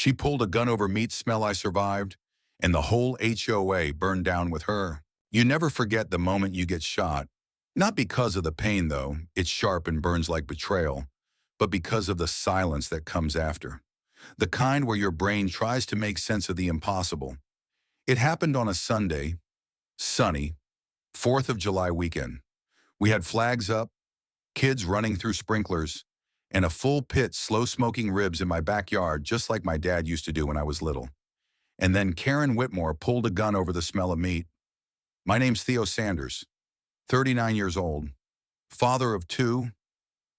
She pulled a gun over meat smell I survived, and the whole HOA burned down with her. You never forget the moment you get shot. Not because of the pain, though, it's sharp and burns like betrayal, but because of the silence that comes after. The kind where your brain tries to make sense of the impossible. It happened on a Sunday, sunny, 4th of July weekend. We had flags up, kids running through sprinklers, and a full pit slow-smoking ribs in my backyard just like my dad used to do when I was little. And then Karen Whitmore pulled a gun over the smell of meat. My name's Theo Sanders, 39 years old, father of two.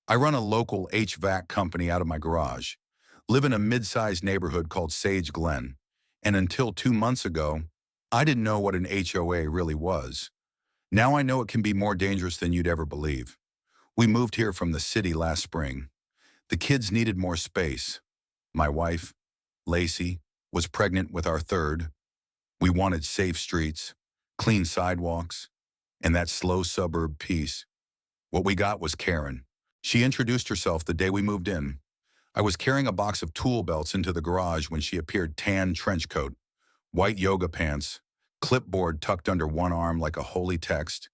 I run a local HVAC company out of my garage, live in a mid-sized neighborhood called Sage Glen, and until 2 months ago, I didn't know what an HOA really was. Now I know it can be more dangerous than you'd ever believe. We moved here from the city last spring. The kids needed more space. My wife, Lacey, was pregnant with our third. We wanted safe streets, clean sidewalks, and that slow suburb peace. What we got was Karen. She introduced herself the day we moved in. I was carrying a box of tool belts into the garage when she appeared, tan trench coat, white yoga pants, clipboard tucked under one arm like a holy text.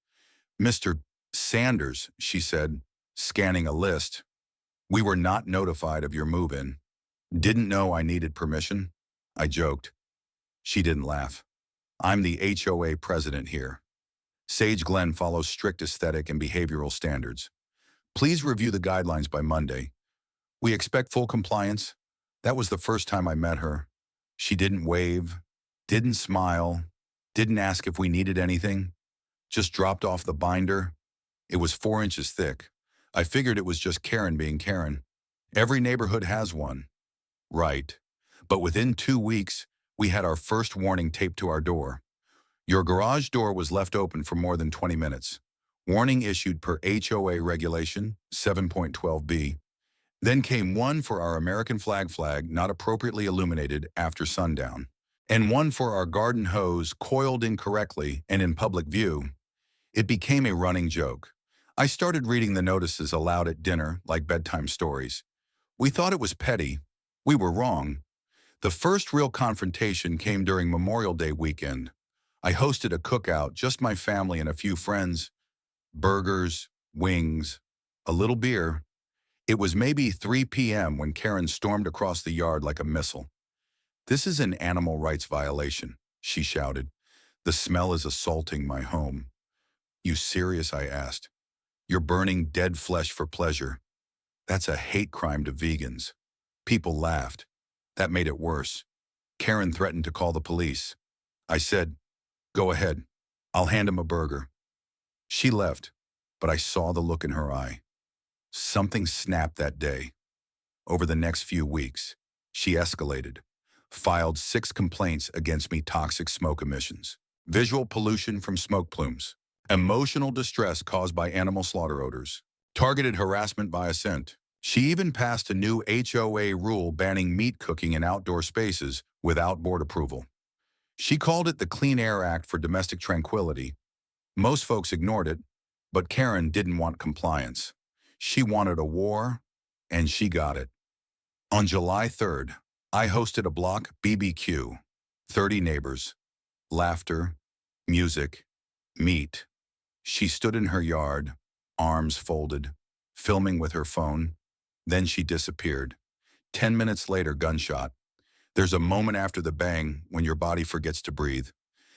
"Mr. Sanders," she said, scanning a list. "We were not notified of your move-in. Didn't know I needed permission?" I joked. She didn't laugh. "I'm the HOA president here. Sage Glen follows strict aesthetic and behavioral standards. Please review the guidelines by Monday. We expect full compliance." That was the first time I met her. She didn't wave, didn't smile, didn't ask if we needed anything. Just dropped off the binder. It was 4 inches thick. I figured it was just Karen being Karen. Every neighborhood has one. Right. But within 2 weeks, we had our first warning taped to our door. "Your garage door was left open for more than 20 minutes. Warning issued per HOA Regulation 7.12b. Then came one for our American flag not appropriately illuminated after sundown, and one for our garden hose coiled incorrectly and in public view. It became a running joke. I started reading the notices aloud at dinner like bedtime stories. We thought it was petty. We were wrong. The first real confrontation came during Memorial Day weekend. I hosted a cookout, just my family and a few friends. Burgers, wings, a little beer. It was maybe 3 p.m. when Karen stormed across the yard like a missile. "This is an animal rights violation," she shouted. "The smell is assaulting my home." "You serious?" I asked. "You're burning dead flesh for pleasure. That's a hate crime to vegans." People laughed. That made it worse. Karen threatened to call the police. I said, "Go ahead. I'll hand him a burger." She left, but I saw the look in her eye. Something snapped that day. Over the next few weeks, she escalated, filed 6 complaints against me: toxic smoke emissions, visual pollution from smoke plumes, emotional distress caused by animal slaughter odors, targeted harassment via scent. She even passed a new HOA rule banning meat cooking in outdoor spaces without board approval. She called it the Clean Air Act for domestic tranquility. Most folks ignored it, but Karen didn't want compliance. She wanted a war, and she got it. On July 3rd, I hosted a block BBQ, 30 neighbors, laughter, music, meat. She stood in her yard, arms folded, filming with her phone. Then she disappeared. 10 minutes later, gunshot. There's a moment after the bang when your body forgets to breathe.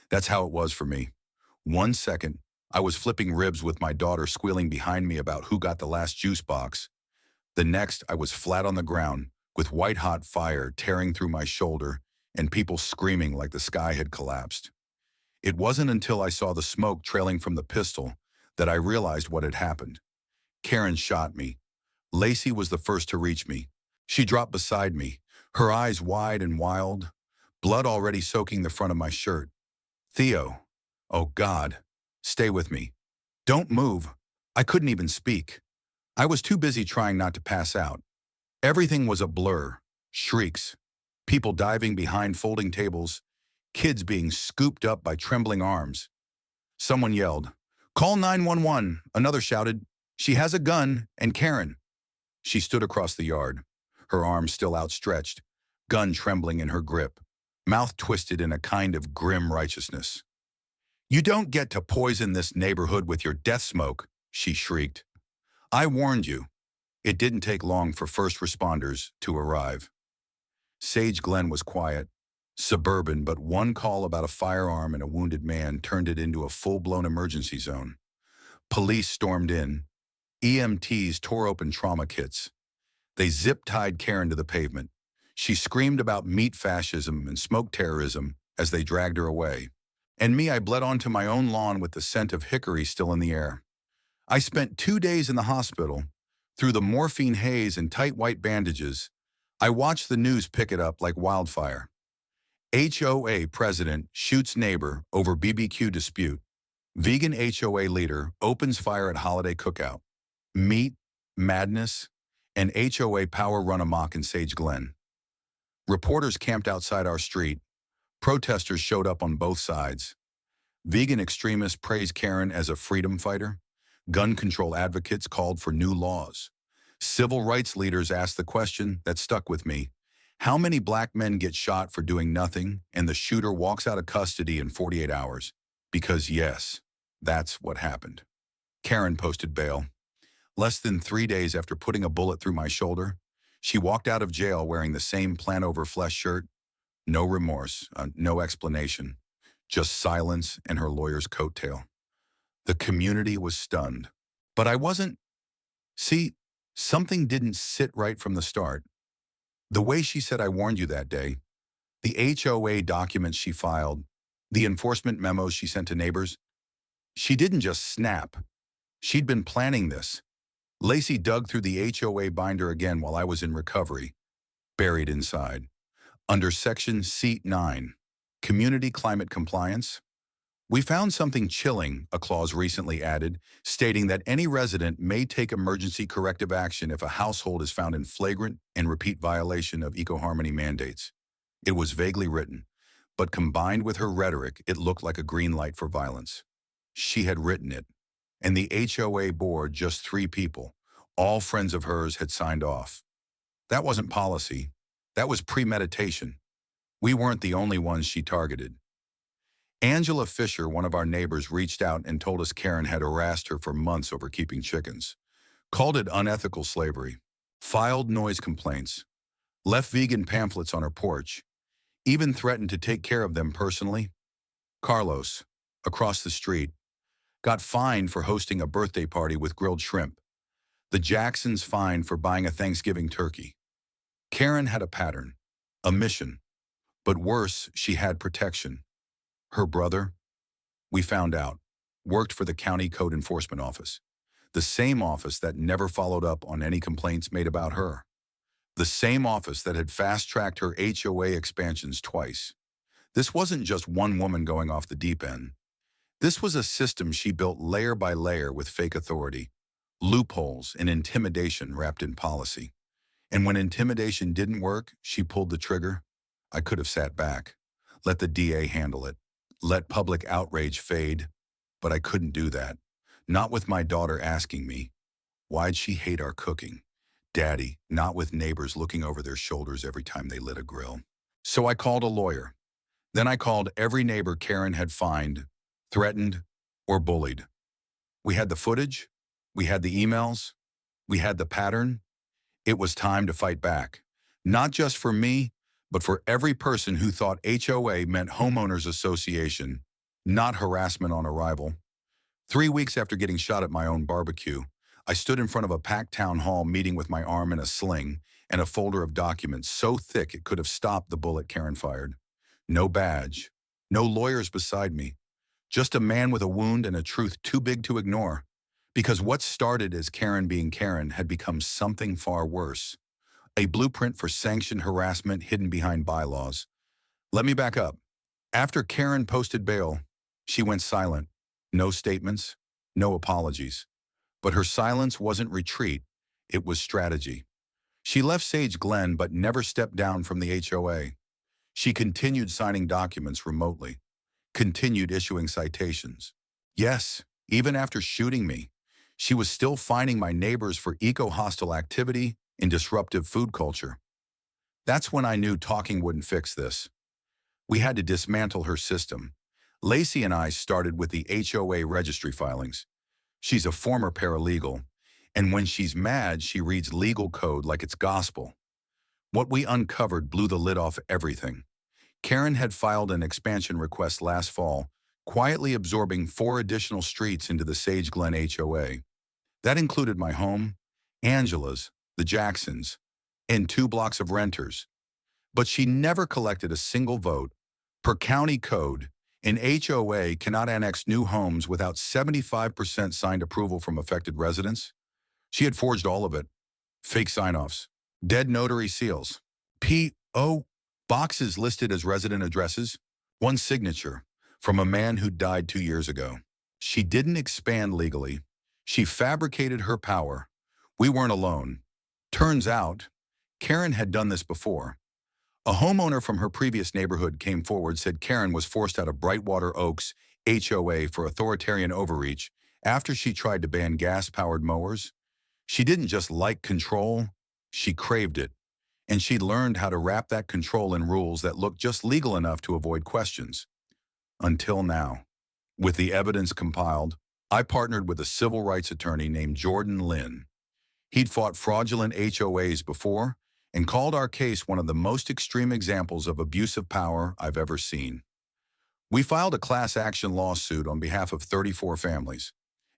That's how it was for me. 1 second, I was flipping ribs with my daughter squealing behind me about who got the last juice box. The next, I was flat on the ground with white-hot fire tearing through my shoulder and people screaming like the sky had collapsed. It wasn't until I saw the smoke trailing from the pistol that I realized what had happened. Karen shot me. Lacey was the first to reach me. She dropped beside me, her eyes wide and wild, blood already soaking the front of my shirt. "Theo, oh God, stay with me. Don't move." I couldn't even speak. I was too busy trying not to pass out. Everything was a blur. Shrieks, people diving behind folding tables, kids being scooped up by trembling arms. Someone yelled, "Call 911." Another shouted, "She has a gun," and Karen. She stood across the yard, her arms still outstretched, gun trembling in her grip, mouth twisted in a kind of grim righteousness. "You don't get to poison this neighborhood with your death smoke," she shrieked. "I warned you." It didn't take long for first responders to arrive. Sage Glen was quiet, suburban, but one call about a firearm and a wounded man turned it into a full-blown emergency zone. Police stormed in. EMTs tore open trauma kits. They zip-tied Karen to the pavement. She screamed about meat fascism and smoke terrorism as they dragged her away. And me, I bled onto my own lawn with the scent of hickory still in the air. I spent 2 days in the hospital. Through the morphine haze and tight white bandages, I watched the news pick it up like wildfire. HOA president shoots neighbor over BBQ dispute. Vegan HOA leader opens fire at holiday cookout. Meat, madness, and HOA power run amok in Sage Glen. Reporters camped outside our street. Protesters showed up on both sides. Vegan extremists praised Karen as a freedom fighter. Gun control advocates called for new laws. Civil rights leaders asked the question that stuck with me: how many black men get shot for doing nothing and the shooter walks out of custody in 48 hours? Because yes, that's what happened. Karen posted bail. Less than 3 days after putting a bullet through my shoulder, she walked out of jail wearing the same plan-over-flesh shirt. No remorse, no explanation, just silence and her lawyer's coattail. The community was stunned. But I wasn't. See, something didn't sit right from the start. The way she said "I warned you" that day, the HOA documents she filed, the enforcement memos she sent to neighbors, she didn't just snap. She'd been planning this. Lacey dug through the HOA binder again while I was in recovery, buried inside. Under Section C9, Community Climate Compliance, we found something chilling, a clause recently added, stating that any resident may take emergency corrective action if a household is found in flagrant and repeat violation of eco-harmony mandates. It was vaguely written, but combined with her rhetoric, it looked like a green light for violence. She had written it, and the HOA board, just 3 people, all friends of hers, had signed off. That wasn't policy. That was premeditation. We weren't the only ones she targeted. Angela Fisher, one of our neighbors, reached out and told us Karen had harassed her for months over keeping chickens, called it unethical slavery, filed noise complaints, left vegan pamphlets on her porch, even threatened to take care of them personally. Carlos, across the street, got fined for hosting a birthday party with grilled shrimp. The Jacksons fined for buying a Thanksgiving turkey. Karen had a pattern, a mission, but worse, she had protection. Her brother, we found out, worked for the county code enforcement office, the same office that never followed up on any complaints made about her, the same office that had fast-tracked her HOA expansions twice. This wasn't just one woman going off the deep end. This was a system she built layer by layer with fake authority, loopholes, and intimidation wrapped in policy. And when intimidation didn't work, she pulled the trigger. I could have sat back, let the DA handle it, let public outrage fade, but I couldn't do that. Not with my daughter asking me, why'd she hate our cooking? Daddy, not with neighbors looking over their shoulders every time they lit a grill. So I called a lawyer. Then I called every neighbor Karen had fined, threatened, or bullied. We had the footage, we had the emails, we had the pattern. It was time to fight back. Not just for me, but for every person who thought HOA meant homeowners association, not harassment on arrival. 3 weeks after getting shot at my own barbecue, I stood in front of a packed town hall meeting with my arm in a sling and a folder of documents so thick it could have stopped the bullet Karen fired. No badge, no lawyers beside me, just a man with a wound and a truth too big to ignore. Because what started as Karen being Karen had become something far worse. A blueprint for sanctioned harassment hidden behind bylaws. Let me back up. After Karen posted bail, she went silent. No statements, no apologies. But her silence wasn't retreat, it was strategy. She left Sage Glen but never stepped down from the HOA. She continued signing documents remotely, continued issuing citations. Yes, even after shooting me, she was still fining my neighbors for eco-hostile activity and disruptive food culture. That's when I knew talking wouldn't fix this. We had to dismantle her system. Lacey and I started with the HOA registry filings. She's a former paralegal, and when she's mad, she reads legal code like it's gospel. What we uncovered blew the lid off everything. Karen had filed an expansion request last fall, quietly absorbing 4 additional streets into the Sage Glen HOA. That included my home, Angela's, the Jacksons, and 2 blocks of renters. But she never collected a single vote. Per county code, an HOA cannot annex new homes without 75% signed approval from affected residents. She had forged all of it. Fake sign-offs, dead notary seals, P.O. boxes listed as resident addresses, one signature from a man who died 2 years ago. She didn't expand legally. She fabricated her power. We weren't alone. Turns out, Karen had done this before. A homeowner from her previous neighborhood came forward, said Karen was forced out of Brightwater Oaks HOA for authoritarian overreach after she tried to ban gas-powered mowers. She didn't just like control, she craved it. And she learned how to wrap that control in rules that looked just legal enough to avoid questions. Until now. With the evidence compiled, I partnered with a civil rights attorney named Jordan Lynn. He'd fought fraudulent HOAs before and called our case one of the most extreme examples of abuse of power I've ever seen. We filed a class action lawsuit on behalf of 34 families.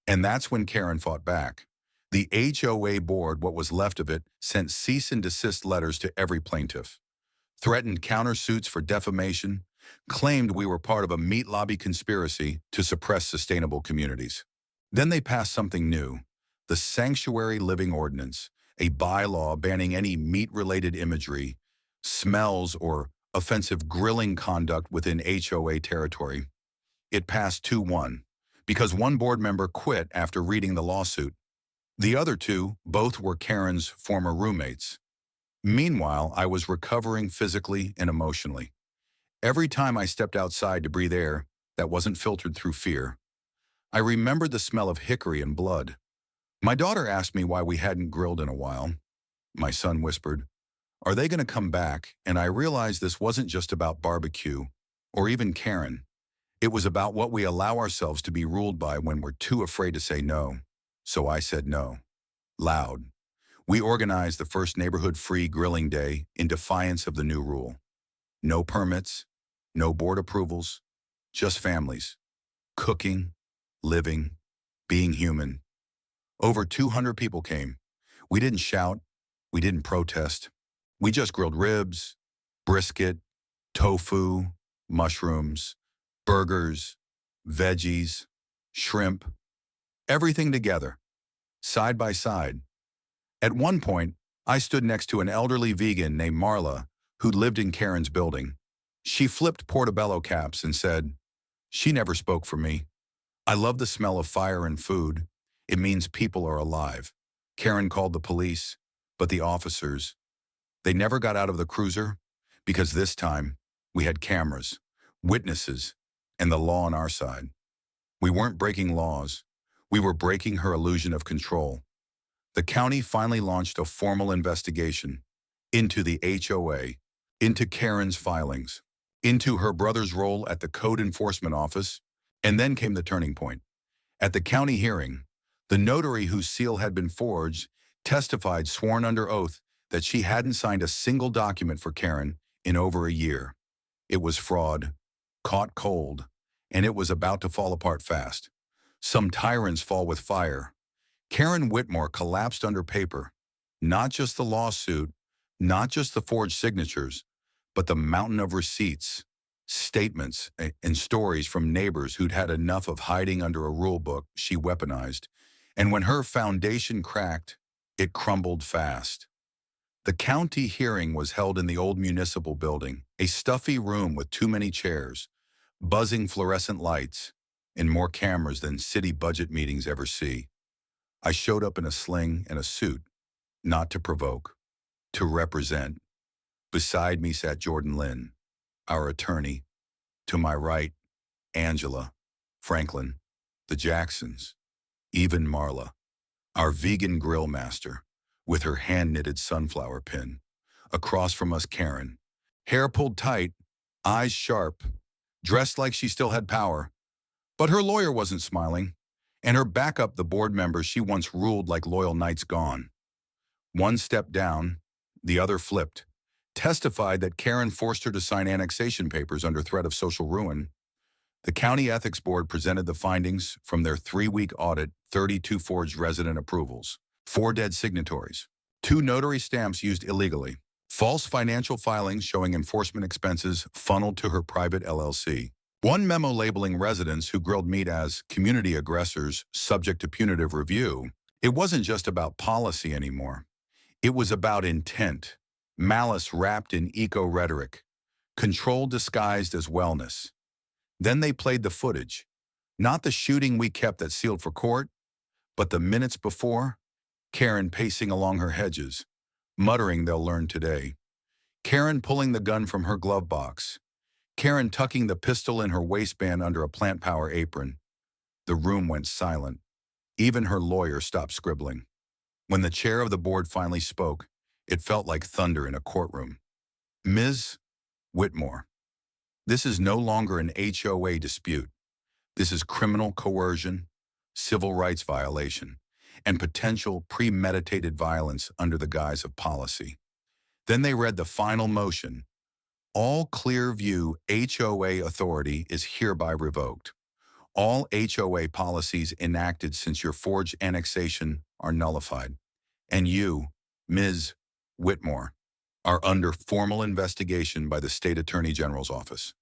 And that's when Karen fought back. The HOA board, what was left of it, sent cease and desist letters to every plaintiff, threatened countersuits for defamation, claimed we were part of a meat lobby conspiracy to suppress sustainable communities. Then they passed something new, the Sanctuary Living Ordinance, a bylaw banning any meat-related imagery, smells, or offensive grilling conduct within HOA territory. It passed 2-1 because one board member quit after reading the lawsuit. The other 2, both were Karen's former roommates. Meanwhile, I was recovering physically and emotionally. Every time I stepped outside to breathe air that wasn't filtered through fear, I remembered the smell of hickory and blood. My daughter asked me why we hadn't grilled in a while. My son whispered, "Are they going to come back?" And I realized this wasn't just about barbecue or even Karen. It was about what we allow ourselves to be ruled by when we're too afraid to say no. So I said no. Loud. We organized the first neighborhood-free grilling day in defiance of the new rule. No permits, no board approvals, just families. Cooking, living, being human. Over 200 people came. We didn't shout. We didn't protest. We just grilled ribs, brisket, tofu, mushrooms, burgers, veggies, shrimp, everything together, side by side. At one point, I stood next to an elderly vegan named Marla who lived in Karen's building. She flipped portobello caps and said, "She never spoke for me. I love the smell of fire and food. It means people are alive." Karen called the police, but the officers, they never got out of the cruiser because this time we had cameras, witnesses, and the law on our side. We weren't breaking laws. We were breaking her illusion of control. The county finally launched a formal investigation into the HOA, into Karen's filings, into her brother's role at the Code Enforcement Office, and then came the turning point. At the county hearing, the notary whose seal had been forged testified, sworn under oath, that she hadn't signed a single document for Karen in over a year. It was fraud, caught cold, and it was about to fall apart fast. Some tyrants fall with fire. Karen Whitmore collapsed under paper. Not just the lawsuit, not just the forged signatures, but the mountain of receipts, statements, and stories from neighbors who'd had enough of hiding under a rule book she weaponized. And when her foundation cracked, it crumbled fast. The county hearing was held in the old municipal building, a stuffy room with too many chairs, buzzing fluorescent lights, and more cameras than city budget meetings ever see. I showed up in a sling and a suit, not to provoke, to represent. Beside me sat Jordan Lynn, our attorney. To my right, Angela, Franklin, the Jacksons, even Marla, our vegan grill master, with her hand-knitted sunflower pin. across from us Karen. Hair pulled tight, eyes sharp, dressed like she still had power. But her lawyer wasn't smiling, and her backup, the board members she once ruled like loyal knights, gone. One stepped down, the other flipped, testified that Karen forced her to sign annexation papers under threat of social ruin. The County Ethics Board presented the findings from their 3-week audit: 32 forged resident approvals, 4 dead signatories, 2 notary stamps used illegally, false financial filings showing enforcement expenses funneled to her private LLC, 1 memo labeling residents who grilled meat as community aggressors subject to punitive review. It wasn't just about policy anymore. It was about intent, malice wrapped in eco-rhetoric, control disguised as wellness. Then they played the footage, not the shooting we kept that sealed for court, but the minutes before, Karen pacing along her hedges, muttering they'll learn today. Karen pulling the gun from her glove box. Karen tucking the pistol in her waistband under a plant power apron. The room went silent. Even her lawyer stopped scribbling. When the chair of the board finally spoke, it felt like thunder in a courtroom. Ms. Whitmore, this is no longer an HOA dispute. This is criminal coercion, civil rights violation, and potential premeditated violence under the guise of policy. Then they read the final motion. All Clearview HOA authority is hereby revoked. All HOA policies enacted since your forged annexation are nullified. And you, Ms. Whitmore, are under formal investigation by the State Attorney General's office.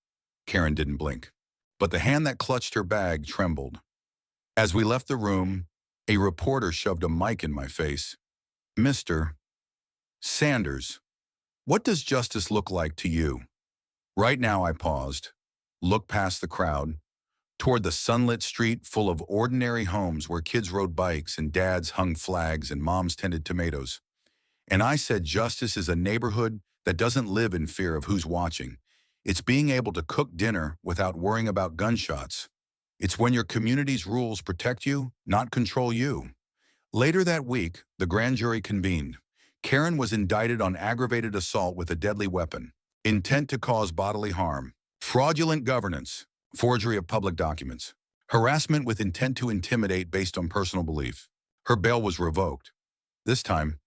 Karen didn't blink, but the hand that clutched her bag trembled. As we left the room, a reporter shoved a mic in my face. Mr. Sanders, what does justice look like to you? Right now, I paused, looked past the crowd, toward the sunlit street full of ordinary homes where kids rode bikes and dads hung flags and moms tended tomatoes. And I said justice is a neighborhood that doesn't live in fear of who's watching. It's being able to cook dinner without worrying about gunshots. It's when your community's rules protect you, not control you. Later that week, the grand jury convened. Karen was indicted on aggravated assault with a deadly weapon, intent to cause bodily harm, fraudulent governance, forgery of public documents, harassment with intent to intimidate based on personal belief. Her bail was revoked. This time,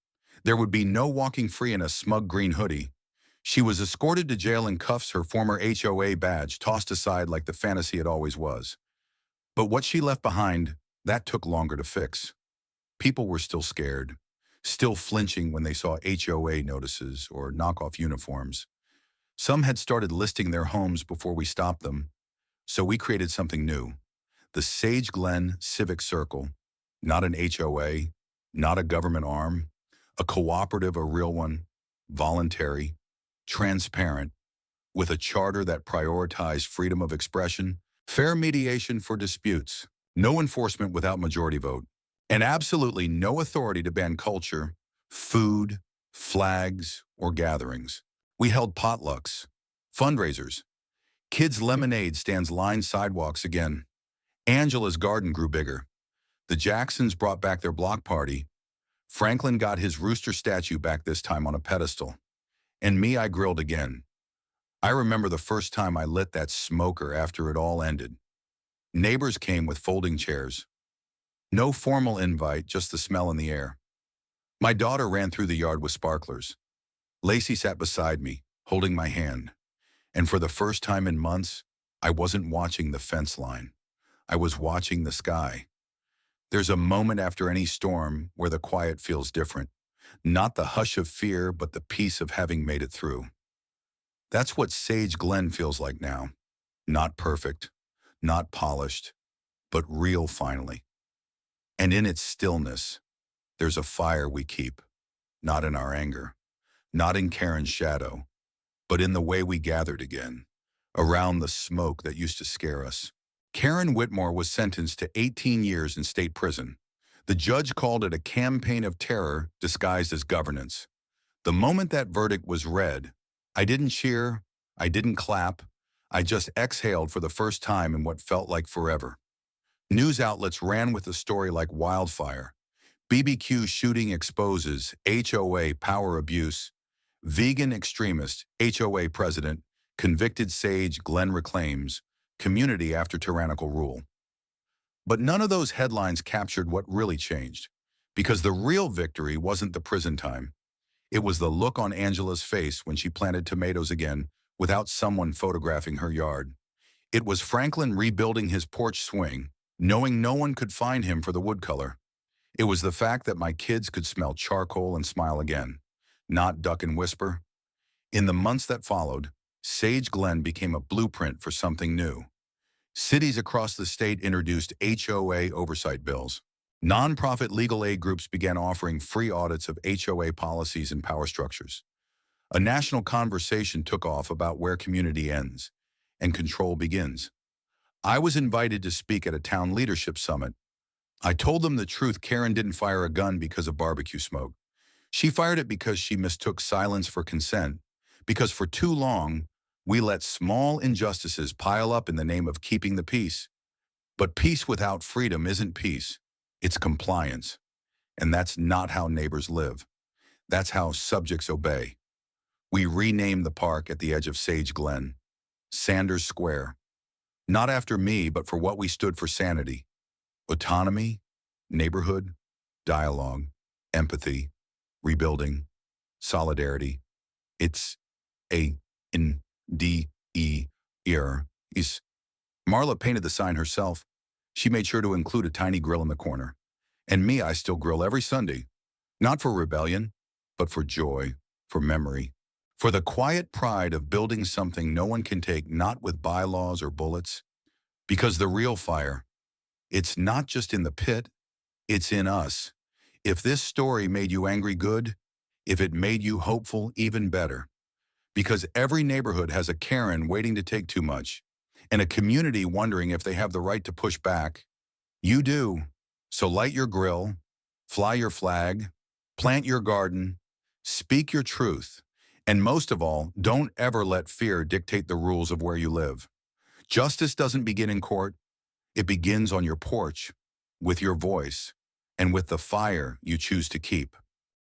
there would be no walking free in a smug green hoodie. She was escorted to jail in cuffs, her former HOA badge tossed aside like the fantasy it always was. But what she left behind, that took longer to fix. People were still scared, still flinching when they saw HOA notices or knockoff uniforms. Some had started listing their homes before we stopped them, so we created something new. The Sage Glen Civic Circle, not an HOA, not a government arm, a cooperative, a real one, voluntary, transparent, with a charter that prioritized freedom of expression, fair mediation for disputes, no enforcement without majority vote, and absolutely no authority to ban culture, food, flags, or gatherings. We held potlucks, fundraisers, kids' lemonade stands lined sidewalks again. Angela's garden grew bigger. The Jacksons brought back their block party. Franklin got his rooster statue back, this time on a pedestal. And me, I grilled again. I remember the first time I lit that smoker after it all ended. Neighbors came with folding chairs. No formal invite, just the smell in the air. My daughter ran through the yard with sparklers. Lacey sat beside me, holding my hand. And for the first time in months, I wasn't watching the fence line. I was watching the sky. There's a moment after any storm where the quiet feels different. Not the hush of fear, but the peace of having made it through. That's what Sage Glen feels like now. Not perfect, not polished, but real finally. And in its stillness, there's a fire we keep, not in our anger, not in Karen's shadow, but in the way we gathered again, around the smoke that used to scare us. Karen Whitmore was sentenced to 18 years in state prison. The judge called it a campaign of terror disguised as governance. The moment that verdict was read, I didn't cheer, I didn't clap, I just exhaled for the first time in what felt like forever. News outlets ran with the story like wildfire. BBQ shooting exposes HOA power abuse. Vegan extremist, HOA president, convicted sage Glenn reclaims, community after tyrannical rule. But none of those headlines captured what really changed. Because the real victory wasn't the prison time. It was the look on Angela's face when she planted tomatoes again without someone photographing her yard. It was Franklin rebuilding his porch swing, knowing no one could find him for the wood color. It was the fact that my kids could smell charcoal and smile again, not duck and whisper. In the months that followed, Sage Glen became a blueprint for something new. Cities across the state introduced HOA oversight bills. Nonprofit legal aid groups began offering free audits of HOA policies and power structures. A national conversation took off about where community ends and control begins. I was invited to speak at a town leadership summit. I told them the truth. Karen didn't fire a gun because of barbecue smoke. She fired it because she mistook silence for consent, because for too long, we let small injustices pile up in the name of keeping the peace. But peace without freedom isn't peace, it's compliance. And that's not how neighbors live. That's how subjects obey. We renamed the park at the edge of Sage Glen, Sanders Square. Not after me, but for what we stood for: sanity, autonomy, neighborhood, dialogue, empathy, rebuilding, solidarity. It's A-N-D-E-R. Marla painted the sign herself. She made sure to include a tiny grill in the corner. And me, I still grill every Sunday. Not for rebellion, but for joy, for memory, for the quiet pride of building something no one can take, not with bylaws or bullets. Because the real fire, it's not just in the pit, it's in us. If this story made you angry, good. If it made you hopeful, even better. Because every neighborhood has a Karen waiting to take too much, and a community wondering if they have the right to push back. You do. So light your grill, fly your flag, plant your garden, speak your truth, and most of all, don't ever let fear dictate the rules of where you live. Justice doesn't begin in court. It begins on your porch, with your voice, and with the fire you choose to keep.